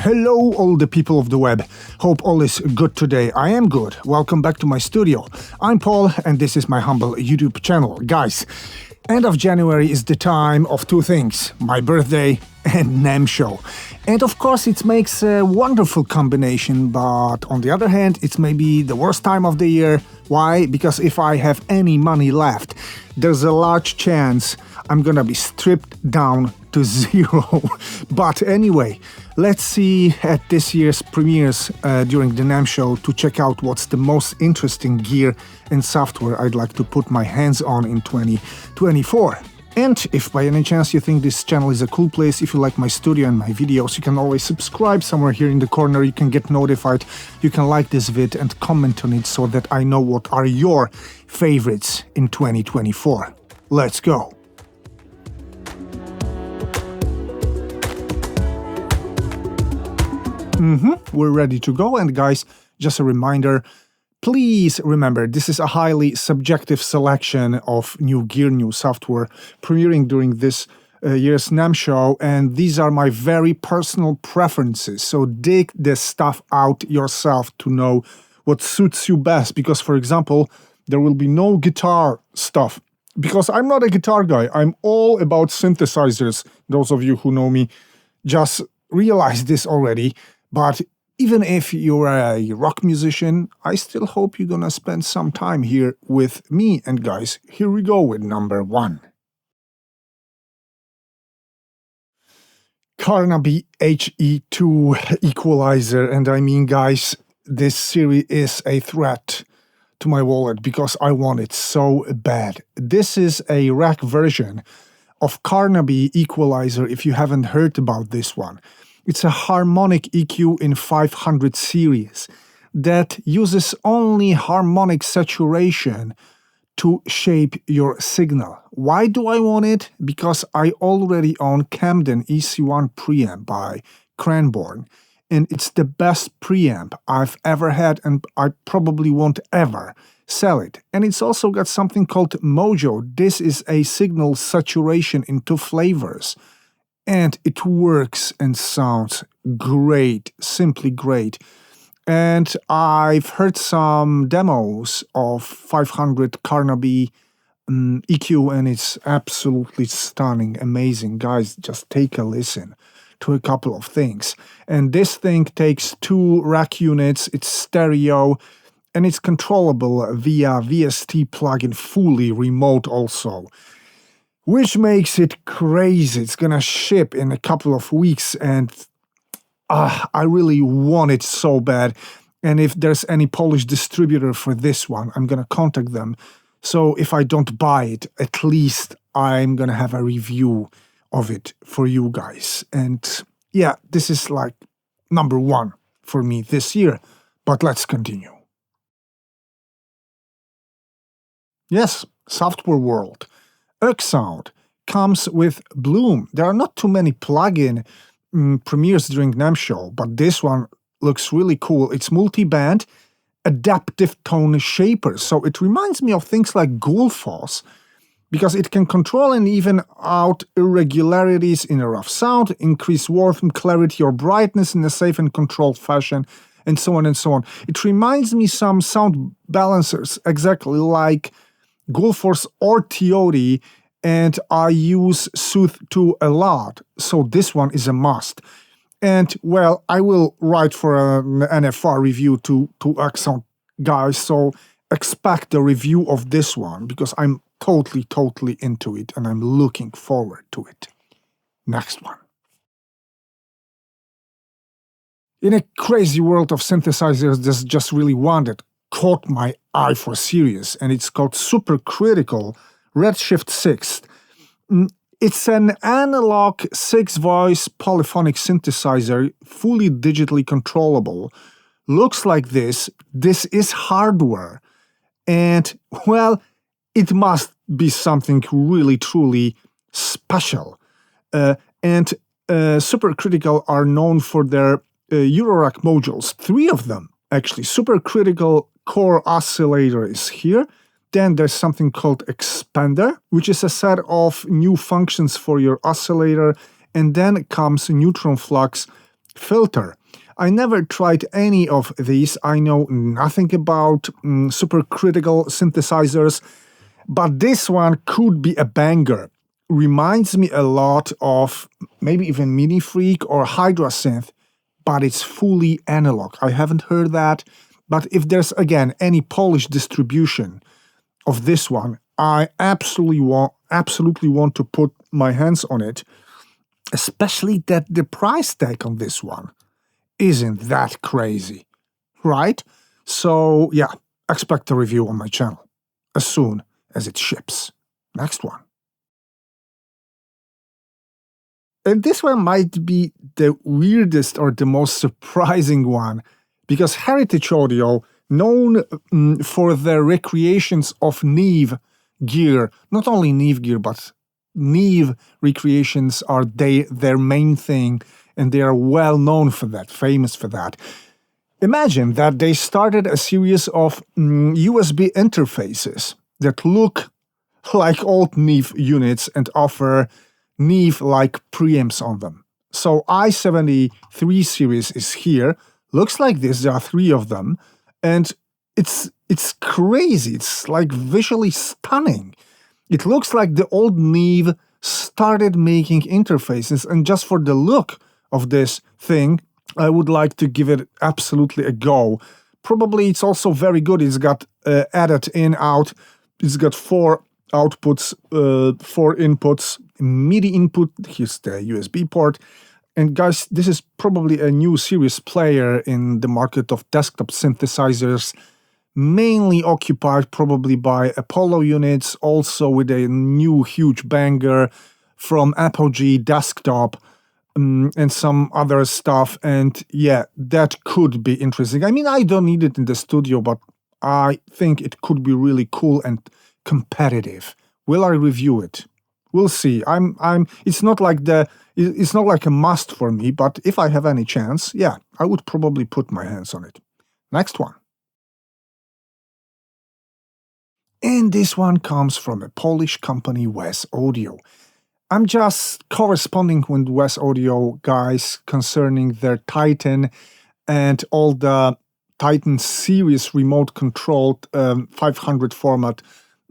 Hello all the people of the web. Hope all is good today. I am good. Welcome back to my studio. I'm Paul and this is my humble YouTube channel. Guys, end of January is the time of two things. My birthday and NAMM Show. And of course it makes a wonderful combination, but on the other hand it's maybe the worst time of the year. Why? Because if I have any money left, there's a large chance I'm gonna be stripped down to zero. But anyway, let's see at this year's premieres during the NAMM Show to check out what's the most interesting gear and software I'd like to put my hands on in 2024. And if by any chance you think this channel is a cool place, if you like my studio and my videos, you can always subscribe somewhere here in the corner, you can get notified, you can like this vid and comment on it so that I know what are your favorites in 2024. Let's go! We're ready to go, and guys, just a reminder, please remember, this is a highly subjective selection of new gear, new software premiering during this year's NAMM Show, and these are my very personal preferences, so dig this stuff out yourself to know what suits you best, because for example, there will be no guitar stuff, because I'm not a guitar guy, I'm all about synthesizers. Those of you who know me just realize this already. But even if you're a rock musician, I still hope you're gonna spend some time here with me. And guys, here we go with number one. Carnaby HE2 equalizer. And I mean, guys, this series is a threat to my wallet because I want it so bad. This is a rack version of Carnaby equalizer if you haven't heard about this one. It's a harmonic EQ in 500 series that uses only harmonic saturation to shape your signal. Why do I want it? Because I already own Camden EC1 preamp by Cranborne, and it's the best preamp I've ever had, and I probably won't ever sell it. And it's also got something called Mojo. This is a signal saturation in two flavors. And it works and sounds great, simply great. And I've heard some demos of 500 Carnaby EQ, and it's absolutely stunning, amazing. Guys, just take a listen to a couple of things. And this thing takes two rack units, it's stereo, and it's controllable via VST plugin, fully remote also. Which makes it crazy. It's gonna ship in a couple of weeks, and I really want it so bad. And if there's any Polish distributor for this one, I'm gonna contact them. So if I don't buy it, at least I'm gonna have a review of it for you guys. And yeah, this is like number one for me this year. But let's continue. Yes, software world. Oeksound comes with Bloom. There are not too many plugin premieres during NAMM Show, but this one looks really cool. It's multi-band, adaptive tone shaper. So it reminds me of things like Gullfoss, because it can control and even out irregularities in a rough sound, increase warmth, clarity or brightness in a safe and controlled fashion, and so on and so on. It reminds me some sound balancers, exactly like Gullfoss or thwo, and I use Sooth 2 a lot, so this one is a must. And well, I will write for an NFR review to Oeksound, guys, so expect the review of this one, because I'm totally into it, and I'm looking forward to it. Next one. In a crazy world of synthesizers, there's just really one that caught my eye for serious, and it's called Supercritical Redshift 6. It's an analog 6-voice polyphonic synthesizer, fully digitally controllable. Looks like this. This is hardware. And, well, it must be something really, truly special. And Supercritical are known for their Eurorack modules. 3 of them, actually. Supercritical core oscillator is here. Then there's something called Expander, which is a set of new functions for your oscillator. And then comes neutron flux filter. I never tried any of these. I know nothing about supercritical synthesizers, but this one could be a banger. Reminds me a lot of maybe even Mini Freak or Hydra Synth, but it's fully analog. I haven't heard that, but if there's again any Polish distribution of this one, I absolutely want to put my hands on it, especially that the price tag on this one isn't that crazy, right? So yeah, expect a review on my channel as soon as it ships. Next one. And this one might be the weirdest or the most surprising one, because Heritage Audio, known for their recreations of Neve gear, not only Neve gear, but Neve recreations are their main thing, and they are well known for that, famous for that. Imagine that they started a series of USB interfaces that look like old Neve units and offer Neve-like preamps on them. So i73 series is here, looks like this, there are 3 of them, and it's crazy, it's like visually stunning. It looks like the old Neve started making interfaces, and just for the look of this thing, I would like to give it absolutely a go. Probably it's also very good, it's got added in, out, it's got 4 outputs, 4 inputs, MIDI input, here's the USB port, and guys, this is probably a new serious player in the market of desktop synthesizers, mainly occupied probably by Apollo units, also with a new huge banger from Apogee Desktop, and some other stuff, and yeah, that could be interesting. I mean, I don't need it in the studio, but I think it could be really cool and competitive. Will I review it? We'll see. It's not like a must for me, but if I have any chance, yeah, I would probably put my hands on it. Next one. And this one comes from a Polish company, Wes Audio. I'm just corresponding with Wes Audio guys concerning their Titan and all the Titan series remote controlled 500 format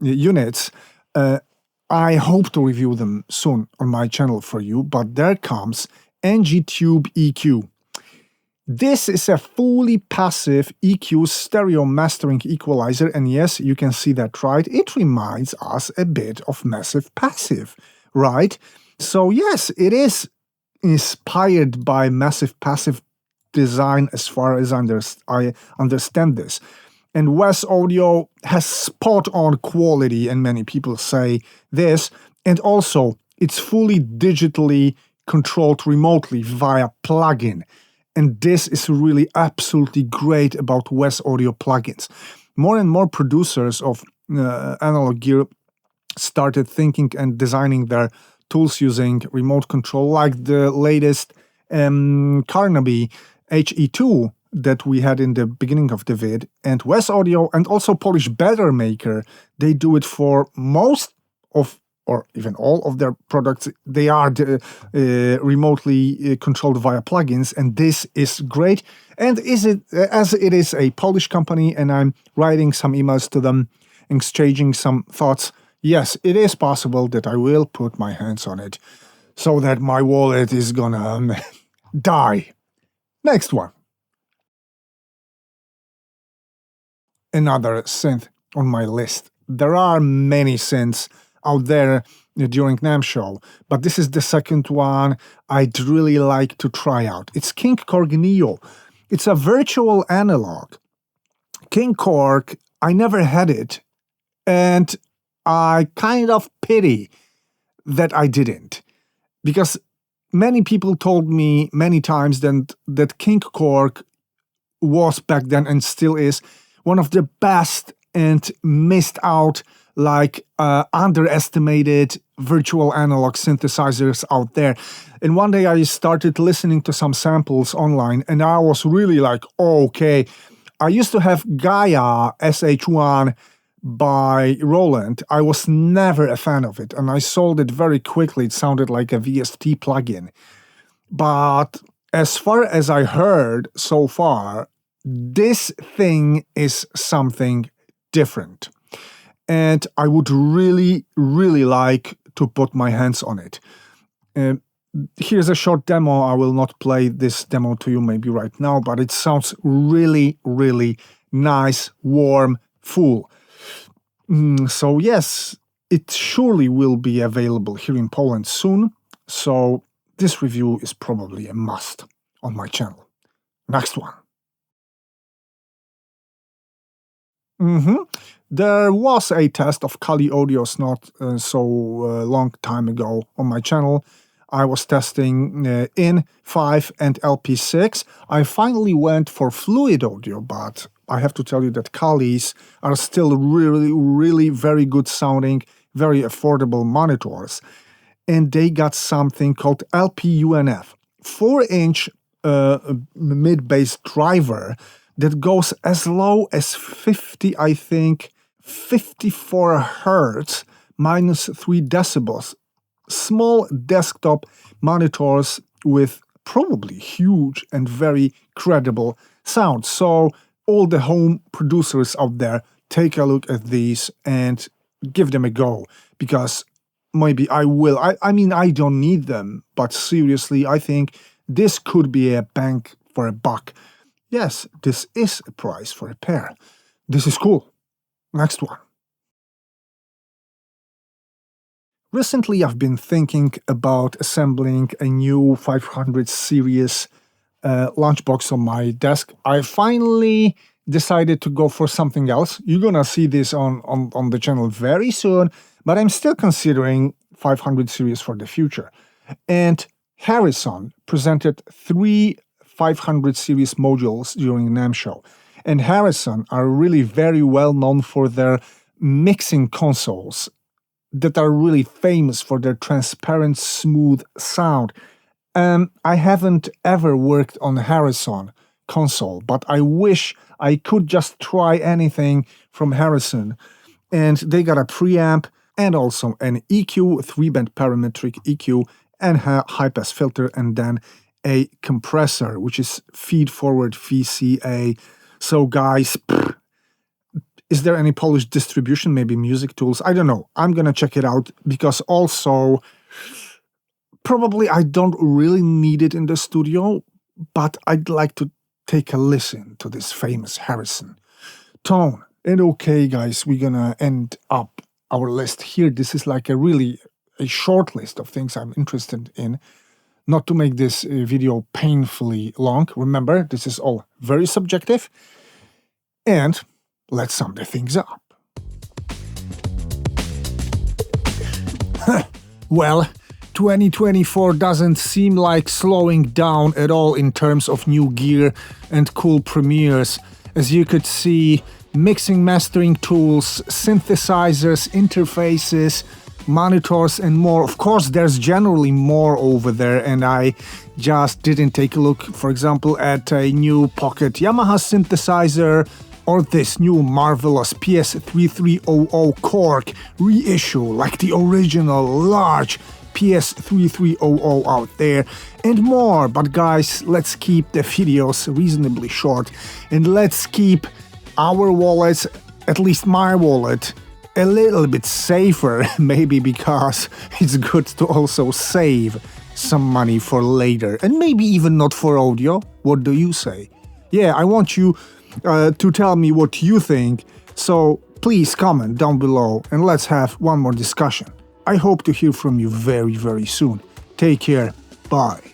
units. I hope to review them soon on my channel for you, but there comes NGTubeEQ. This is a fully passive EQ stereo mastering equalizer, and yes, you can see that right, it reminds us a bit of Massive Passive, right? So yes, it is inspired by Massive Passive design as far as I understand this. And Wes Audio has spot-on quality, and many people say this, and also it's fully digitally controlled remotely via plugin. And this is really absolutely great about Wes Audio plugins. More and more producers of analog gear started thinking and designing their tools using remote control, like the latest Carnaby HE2 that we had in the beginning of the vid, and Wes Audio and also Polish Better Maker, they do it for most of, or even all of their products. They are remotely controlled via plugins, and this is great. And as it is a Polish company, and I'm writing some emails to them, exchanging some thoughts, yes, it is possible that I will put my hands on it, so that my wallet is gonna die. Next one. Another synth on my list. There are many synths out there during NAMM Show, but this is the second one I'd really like to try out. It's KingKorg NEO. It's a virtual analog. KingKorg, I never had it, and I kind of pity that I didn't, because many people told me many times that KingKorg was back then and still is one of the best and missed out, like underestimated virtual analog synthesizers out there. And one day I started listening to some samples online, and I was really like, oh, okay. I used to have Gaia SH1 by Roland. I was never a fan of it, and I sold it very quickly. It sounded like a VST plugin. But as far as I heard so far, this thing is something different. And I would really, really like to put my hands on it. Here's a short demo. I will not play this demo to you maybe right now, but it sounds really, really nice, warm, full. So yes, it surely will be available here in Poland soon. So this review is probably a must on my channel. Next one. There was a test of Kali Audios not so long time ago on my channel. I was testing IN5 and LP6. I finally went for fluid audio, but I have to tell you that Kalis are still really, really very good sounding, very affordable monitors. And they got something called LP-UNF, 4-inch mid-bass driver that goes as low as 50, I think, 54 Hertz, minus 3 decibels. Small desktop monitors with probably huge and very credible sound. So all the home producers out there, take a look at these and give them a go, because maybe I will. I mean, I don't need them, but seriously, I think this could be a bang for a buck. Yes, this is a price for a pair. This is cool. Next one. Recently, I've been thinking about assembling a new 500 series lunchbox on my desk. I finally decided to go for something else. You're gonna see this on the channel very soon, but I'm still considering 500 series for the future. And Harrison presented 3 500 series modules during NAMM Show. And Harrison are really very well known for their mixing consoles that are really famous for their transparent, smooth sound. I haven't ever worked on a Harrison console, but I wish I could just try anything from Harrison. And they got a preamp and also an EQ, 3-band parametric EQ, and a high-pass filter, and then a compressor, which is feed-forward VCA. So guys, is there any Polish distribution, maybe Music Tools? I don't know. I'm gonna check it out, because also probably I don't really need it in the studio, but I'd like to take a listen to this famous Harrison tone. And okay, guys, we're gonna end up our list here. This is like a short list of things I'm interested in. Not to make this video painfully long. Remember, this is all very subjective. And let's sum the things up. Well, 2024 doesn't seem like slowing down at all in terms of new gear and cool premieres. As you could see, mixing, mastering tools, synthesizers, interfaces, monitors and more. Of course, there's generally more over there, and I just didn't take a look, for example, at a new Pocket Yamaha synthesizer, or this new marvelous PS3300 Korg reissue, like the original large PS3300 out there, and more. But guys, let's keep the videos reasonably short, and let's keep our wallets, at least my wallet, a little bit safer, maybe, because it's good to also save some money for later, and maybe even not for audio. What do you say? Yeah, I want you to tell me what you think, so please comment down below and let's have one more discussion. I hope to hear from you very, very soon. Take care. Bye.